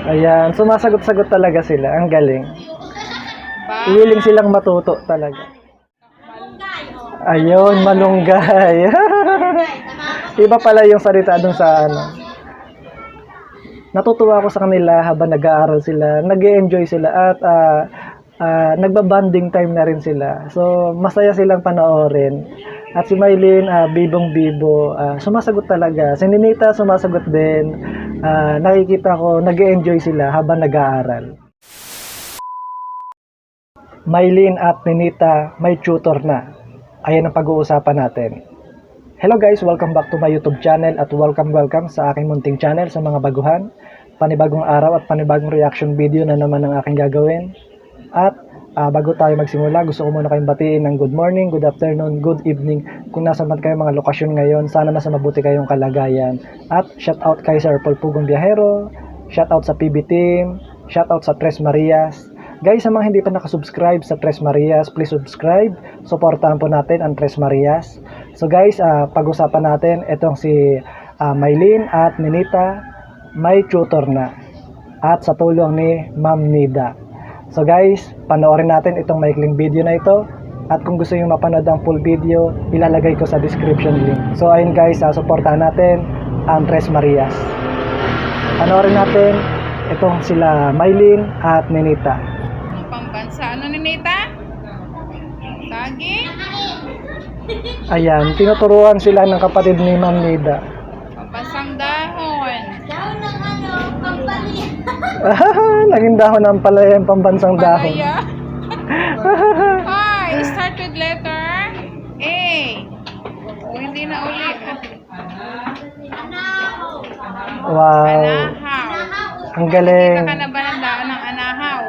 Ayan, sumasagot-sagot talaga sila. Ang galing. Ba? Willing silang matuto talaga. Ayun, malunggay. Iba pala yung salita dun sa ano. Natutuwa ako sa kanila habang nag-aaral sila. Nag-e-enjoy sila at nagbabanding time na rin sila. So, masaya silang panoorin. At si Maylin, bibong-bibo, sumasagot talaga. Si Ninita, sumasagot din. Nakikita ko, nag-e-enjoy sila habang nag-aaral. Maylin at Ninita, may tutor na. Ayan ang pag-uusapan natin. Hello guys, welcome back to my YouTube channel at welcome sa aking munting channel sa mga baguhan. Panibagong araw at panibagong reaction video na naman ang aking gagawin. At bago tayo magsimula, gusto ko muna kayong batiin ng good morning, good afternoon, good evening. Kung nasa man kayo mga lokasyon ngayon, sana nasa mabuti kayong kalagayan. At shout out kay Sir Paul Pugong Biyahero, shout out sa PB Team, shout out sa Tres Marias. Guys, sa mga hindi pa nakasubscribe sa Tres Marias, please subscribe. Suportahan po natin ang Tres Marias. So guys, pag-usapan natin itong si Maylin at Ninita, may tutor na. At sa tulong ni Ma'am Nida. So guys, panoorin natin itong maikling video na ito. At kung gusto nyo mapanood ang full video, ilalagay ko sa description link. So ayun guys, suportahan natin ang Tres Marias. Panoorin natin itong sila Maylin at Ninita. Pambansa. Ano, Ninita? Saging? Ayan, tinuturuan sila ng kapatid ni Ma'am Nida. Pambansang dahon. Dahon ng ano, pampalaya. Naging dahon ng palaya yung pambansang dahon. Palaya. Hi, start with letter A. O, hindi na ulit. Anahaw. Wow, Anahaw. ang galing. Nakita ka na ba ng dahon ng anahaw?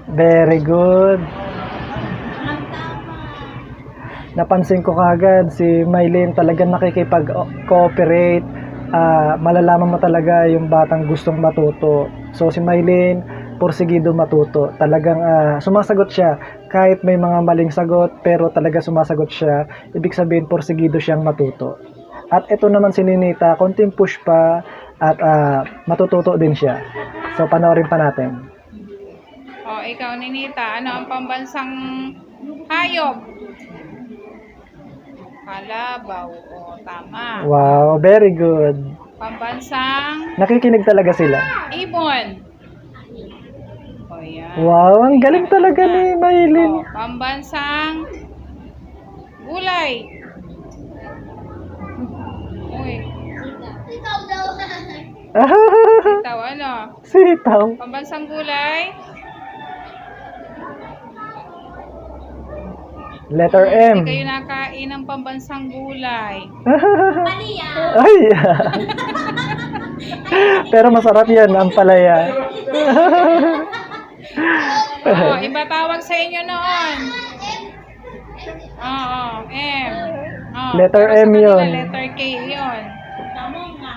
Very good. Napansin ko kagad si Maylin talagang nakikipag-cooperate. Malalaman mo talaga yung batang gustong matuto. So si Maylin, porsigido matuto. Talagang sumasagot siya kahit may mga maling sagot, pero talaga sumasagot siya. Ibig sabihin porsigido siyang matuto. At ito naman si Ninita, konting push pa at matututo din siya. So panoorin pa natin. O, ikaw, Ninita, ano ang pambansang hayop? Kalabaw. O, tama. Wow, very good. Pambansang Nakikinig talaga sila. ibon. O, yan. Wow, ang galing talaga ni Maylin. O, pambansang gulay. Uy, Ikaw daw. itaw, ano? Sitaw. Pambansang gulay. Letter M. Hindi kayo nakain ng pambansang gulay. Palaya. Ay. Pero masarap yan, ang palaya. Oo, iba tawag sa inyo noon. Oo, M. Oo, Letter pero sa M kanila, yun. Letter K yun. Lamonga.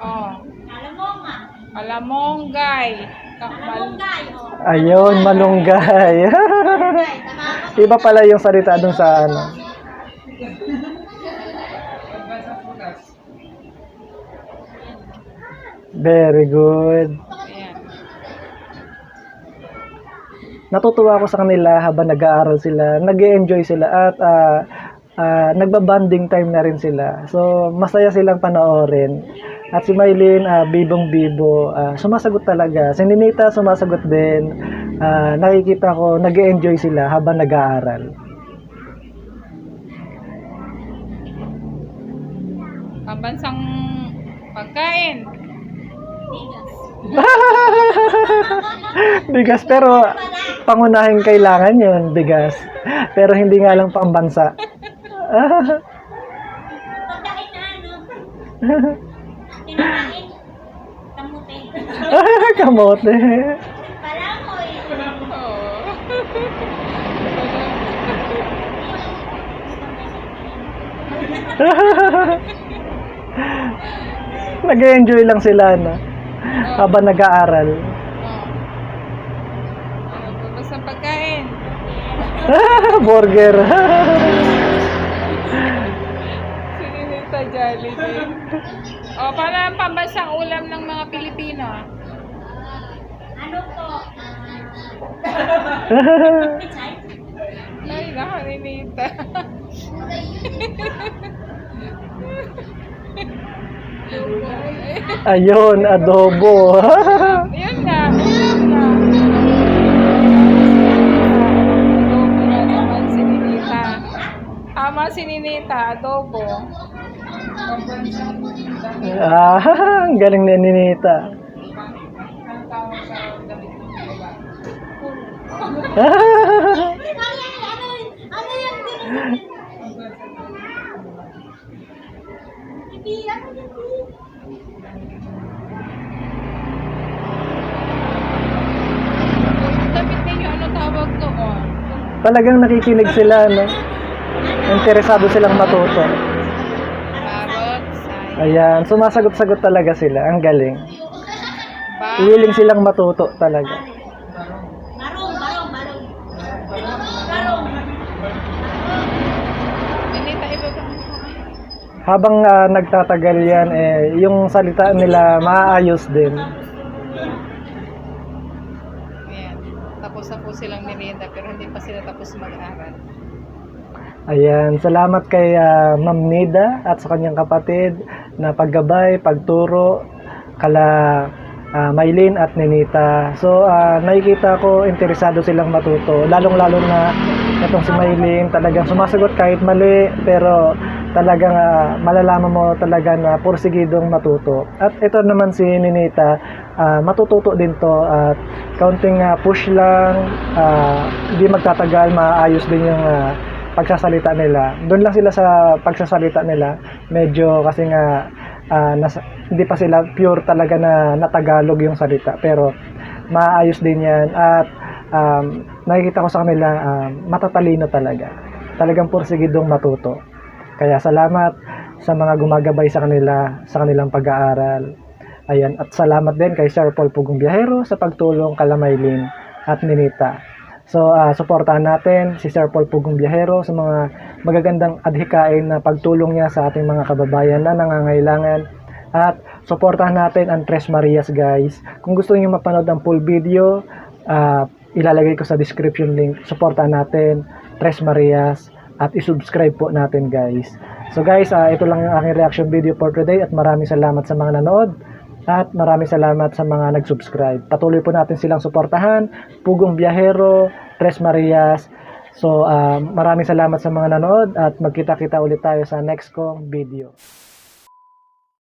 Oo. Lamonga. Palamonggay. Lamonggay. Oh. Ayun, malunggay. Iba pala yung salita dun sa ano. Very good. Ayan. Natutuwa ako sa kanila habang nag-aaral sila. Nag-e-enjoy sila at nagbabanding time na rin sila. So, masaya silang panoorin. At si Maylin, bibong-bibo, sumasagot talaga. Si Ninita, sumasagot din. Nakikita ko, nag-e-enjoy sila habang nag-aaral. Pambansang pagkain. Bigas, pero pangunahing kailangan yun, bigas. Pero hindi nga lang pambansa. Pagkain na ano. Kinakain. Kamuti. Kamote. Palamoy. Oo. Nag-enjoy lang sila na habang nag-aaral. Pambansang pagkain. Burger. Sininita dyan. Maylin. O, para ang pambansang ulam ng mga Pilipino. Ano po? Pichay? Ay, nakaninita. Ayun, adobo. Yun na, yun na. Adobo na naman si Ninita. Tama si Ninita, adobo. Ang galing ni Ninita. Ang tawag sa damit ng iba. Ano yung Hindi, ano hindi? Yung damit ninyo, ano tawag doon? Talagang nakikinig sila, no? Interesado silang matuto. Parot, say, Ayan, sumasagot-sagot talaga sila. Ang galing. ba? Willing silang matuto talaga. Barong, barong, barong. Barong. Ninita, iba ba? Habang nagtatagal yan, yung salita nila maayos din. Ayan. Tapos na po silang merienda pero hindi pa sila tapos mag-aral. Ayan, salamat kay Ma'am Nida at sa kanyang kapatid na paggabay, pagturo, kala Maylin at Ninita. So, nakikita ko interesado silang matuto. Lalong-lalo na itong si Maylin, talagang sumasagot kahit mali, pero talagang malalaman mo talaga na porsigidong matuto. At ito naman si Ninita, matututo din to at kaunting push lang, hindi magtatagal, maayos din yung pagsasalita nila. Doon lang sila sa pagsasalita nila. Medyo kasi nga hindi pa sila pure talaga na Tagalog yung salita. Pero maayos din yan. At nakikita ko sa kanila matatalino talaga. Talagang porsigidong matuto. Kaya salamat sa mga gumagabay sa kanila sa kanilang pag-aaral. Ayan. At salamat din kay Sir Paul Pugong Biyahero sa pagtulong kala Maylin at Ninita. So, suportahan natin si Sir Paul Pugong Biyahero sa mga magagandang adhikain na pagtulong niya sa ating mga kababayan na nangangailangan. At suportahan natin ang Tres Marias, guys. Kung gusto niyo mapanood ang full video, ilalagay ko sa description link. Suportahan natin Tres Marias at isubscribe po natin, guys. So guys, ito lang yung aking reaction video for today at maraming salamat sa mga nanood. At maraming salamat sa mga nag-subscribe. Patuloy po natin silang suportahan. Pugong Biyahero, Tres Marias. So, maraming salamat sa mga nanood at magkita-kita ulit tayo sa next kong video.